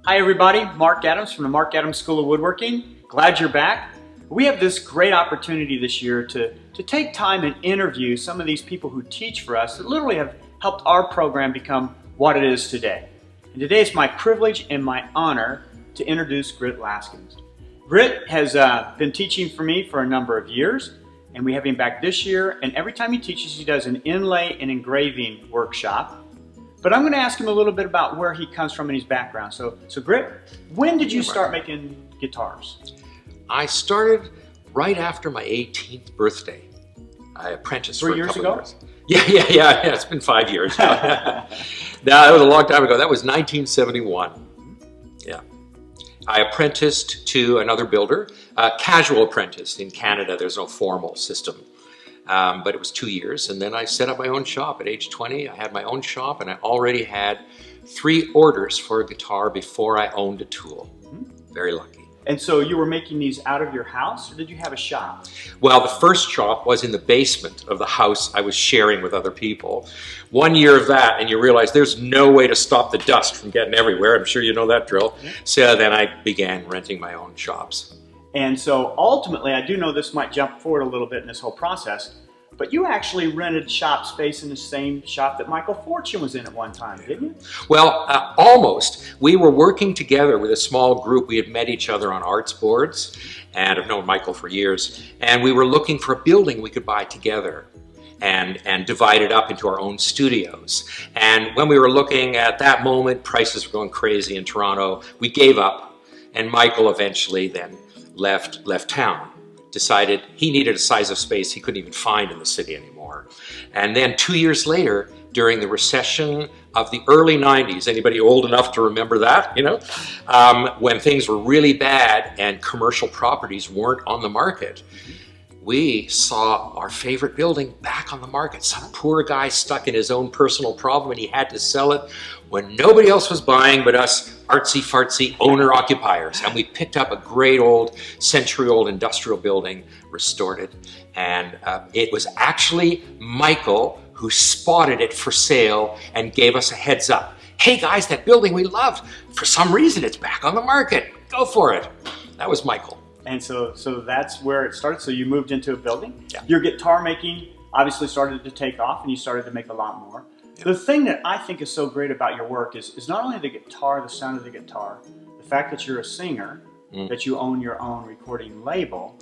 Hi everybody, Mark Adams from the Mark Adams School of Woodworking. Glad you're back. We have this great opportunity this year to take time and interview some of these people who teach for us that literally have helped our program become what it is today. And today it's my privilege and my honor to introduce Grit Laskin. Grit has been teaching for me for a number of years, and we have him back this year, and every time he teaches he does an inlay and engraving workshop. But I'm going to ask him a little bit about where he comes from in his background. So Grit, when did you start making guitars? I started right after my 18th birthday. I apprenticed for a couple of years. Yeah, it's been 5 years. No, that was a long time ago. That was 1971. Yeah. I apprenticed to another builder, a casual apprentice. In Canada, there's no formal system. But it was 2 years, and then I set up my own shop at age 20. I had my own shop, and I already had 3 orders for a guitar before I owned a tool. Very lucky. And so you were making these out of your house, or did you have a shop? Well, the first shop was in the basement of the house I was sharing with other people. 1 year of that, and you realize there's no way to stop the dust from getting everywhere. I'm sure you know that drill. Yeah. So then I began renting my own shops. And so ultimately, I do know this might jump forward a little bit in this whole process, but you actually rented shop space in the same shop that Michael Fortune was in at one time, didn't you? Well, almost. We were working together with a small group. We had met each other on arts boards, and I've known Michael for years. And we were looking for a building we could buy together and divide it up into our own studios. And when we were looking at that moment, prices were going crazy in Toronto. We gave up, and Michael eventually then left town, decided he needed a size of space he couldn't even find in the city anymore. And then 2 years later, during the recession of the early 90s, anybody old enough to remember that, when things were really bad and commercial properties weren't on the market, we saw our favorite building back on the market. Some poor guy stuck in his own personal problem, and he had to sell it when nobody else was buying but us artsy-fartsy owner-occupiers. And we picked up a great old, century-old industrial building, restored it, and it was actually Michael who spotted it for sale and gave us a heads up. Hey guys, that building we loved, for some reason it's back on the market. Go for it. That was Michael. And so that's where it started. So you moved into a building. Yeah. Your guitar making obviously started to take off, and you started to make a lot more. Yeah. The thing that I think is so great about your work is not only the guitar, the sound of the guitar, the fact that you're a singer, that you own your own recording label,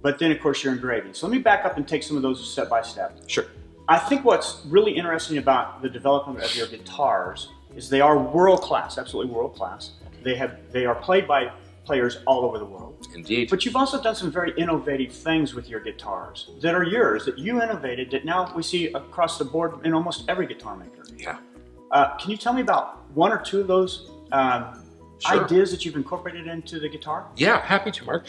but then of course you're engraving. So let me back up and take some of those step by step. Sure. I think what's really interesting about the development of your guitars is they are world class, absolutely world class. They are played by players all over the world. Indeed. But you've also done some very innovative things with your guitars that are yours, that you innovated, that now we see across the board in almost every guitar maker. Yeah. Can you tell me about one or two of those ideas that you've incorporated into the guitar? Yeah, happy to, Mark.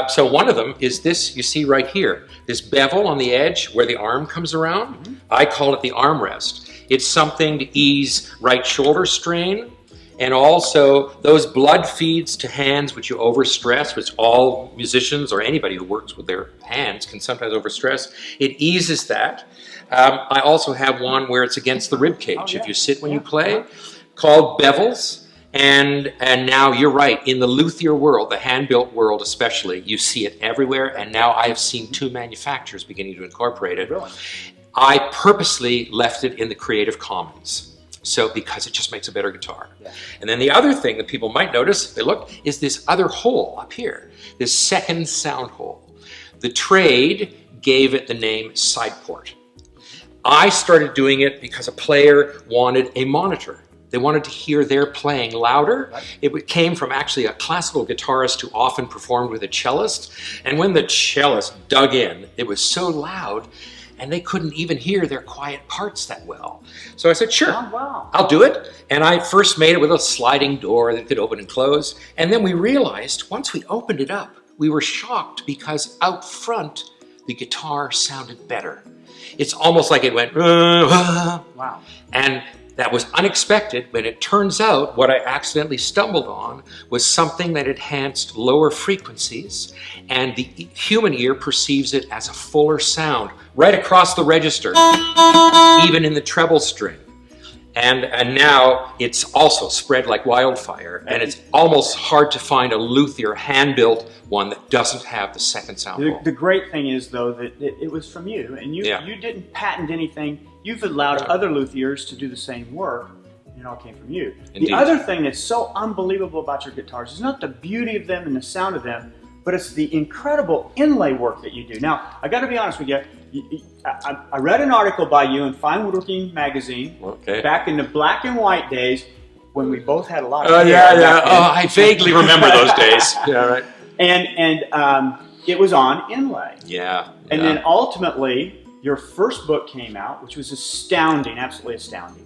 So one of them is this you see right here, this bevel on the edge where the arm comes around. I call it the armrest. It's something to ease right shoulder strain, and also those blood feeds to hands which you overstress, which all musicians or anybody who works with their hands can sometimes overstress. It eases that. I also have one where it's against the rib cage if you sit when you play, called bevels. And now you're right, in the luthier world, the hand-built world especially, you see it everywhere, and now I have seen 2 manufacturers beginning to incorporate it. Really? I purposely left it in the Creative Commons. So, because it just makes a better guitar. Yeah. And then the other thing that people might notice, if they look, is this other hole up here, this second sound hole. The trade gave it the name side port. I started doing it because a player wanted a monitor. They wanted to hear their playing louder. Right. It came from actually a classical guitarist who often performed with a cellist. And when the cellist dug in, it was so loud, and they couldn't even hear their quiet parts that well. So I said, sure, I'll do it. And I first made it with a sliding door that could open and close. And then we realized, once we opened it up, we were shocked because out front, the guitar sounded better. It's almost like it went, wow. And that was unexpected, but it turns out what I accidentally stumbled on was something that enhanced lower frequencies, and the human ear perceives it as a fuller sound right across the register, even in the treble string. And now it's also spread like wildfire, and it's almost hard to find a luthier hand-built one that doesn't have the second sound bowl. The great thing is, though, that it was from you, and you didn't patent anything. You've allowed other luthiers to do the same work. It all came from you. Indeed. The other thing that's so unbelievable about your guitars is not the beauty of them and the sound of them, but it's the incredible inlay work that you do. Now, I got to be honest with you. I read an article by you in Fine Woodworking magazine back in the black and white days when we both had a lot of hair. I vaguely remember those days. Yeah, right. And it was on inlay. Yeah. And then ultimately, your first book came out, which was astounding, absolutely astounding.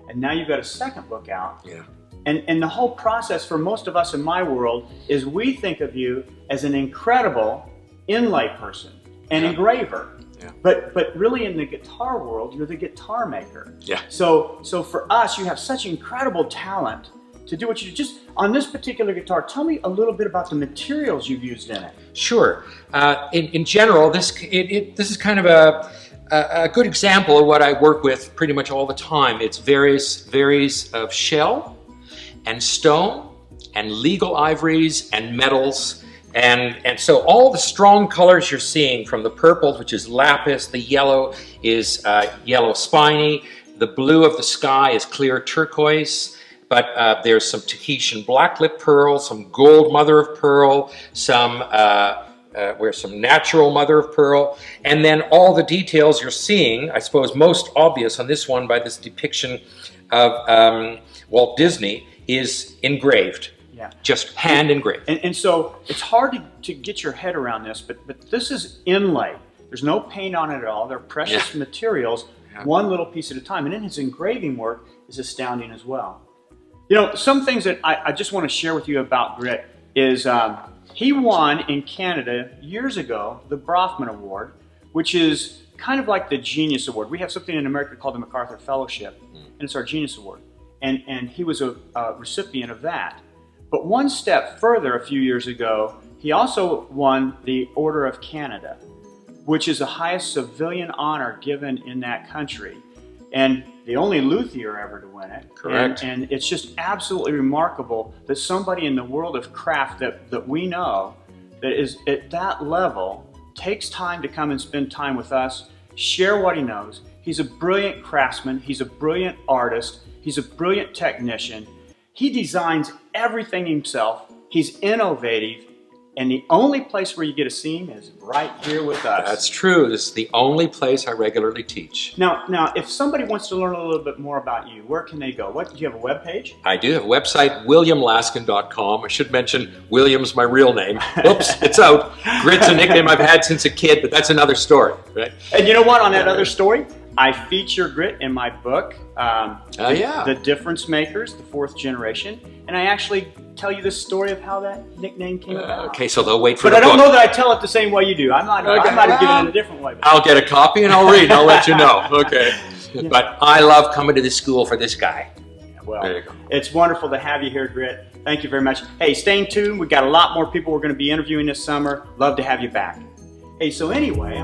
And now you've got a second book out. Yeah. And the whole process for most of us in my world is we think of you as an incredible inlay person, an engraver. Yeah. But really in the guitar world, you're the guitar maker. Yeah. So for us, you have such incredible talent to do what you do. Just on this particular guitar, tell me a little bit about the materials you've used in it. Sure. In general, this is kind of a good example of what I work with pretty much all the time. It's varies of shell and stone and legal ivories and metals. And so all the strong colors you're seeing, from the purple, which is lapis, the yellow is yellow spiny, the blue of the sky is clear turquoise, but there's some Tahitian blacklit pearl, some gold mother of pearl, some natural mother of pearl, and then all the details you're seeing, I suppose most obvious on this one by this depiction of Walt Disney, is engraved. Yeah. Just hand engraved. And so it's hard to get your head around this, but this is inlay. There's no paint on it at all. They're precious materials, one little piece at a time. And then his engraving work is astounding as well. You know, some things that I just want to share with you about Grit is he won in Canada years ago the Brofman Award, which is kind of like the Genius Award. We have something in America called the MacArthur Fellowship, and it's our Genius Award. And he was a recipient of that. But one step further, a few years ago, he also won the Order of Canada, which is the highest civilian honor given in that country, and the only luthier ever to win it. Correct. And it's just absolutely remarkable that somebody in the world of craft that we know that is at that level takes time to come and spend time with us, share what he knows. He's a brilliant craftsman. He's a brilliant artist. He's a brilliant technician. He designs everything himself. He's innovative. And the only place where you get to see him is right here with us. That's true. This is the only place I regularly teach. Now, if somebody wants to learn a little bit more about you, where can they go? Do you have a web page? I do have a website, williamlaskin.com. I should mention William's my real name. Oops, it's out. Grit's a nickname I've had since a kid, but that's another story, right? And you know what? On that other story, I feature Grit in my book, The Difference Makers, the 4th generation, and I actually tell you the story of how that nickname came about. Okay, so they'll wait for the book. But I don't know that I tell it the same way you do. I might have given it a different way. I'll get a copy and I'll read and I'll let you know. Okay. But I love coming to this school for this guy. Well, there you go. It's wonderful to have you here, Grit. Thank you very much. Hey, stay tuned. We've got a lot more people we're going to be interviewing this summer. Love to have you back. Hey, so anyway,